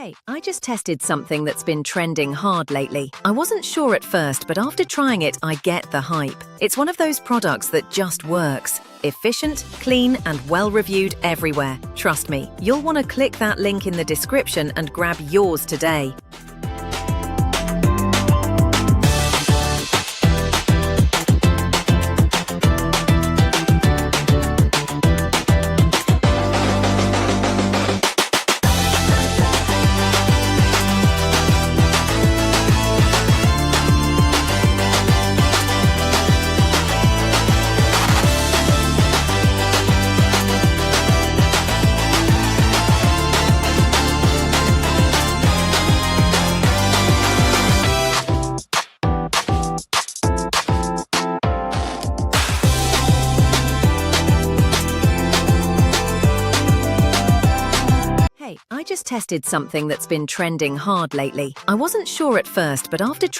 Hey, I just tested something that's been trending hard lately. I wasn't sure at first, but after trying it, I get the hype. It's one of those products that just works. Efficient, clean, and well-reviewed everywhere. Trust me, you'll want to click that link in the description and grab yours today. Hey, I just tested something that's been trending hard lately. I wasn't sure at first, but after trying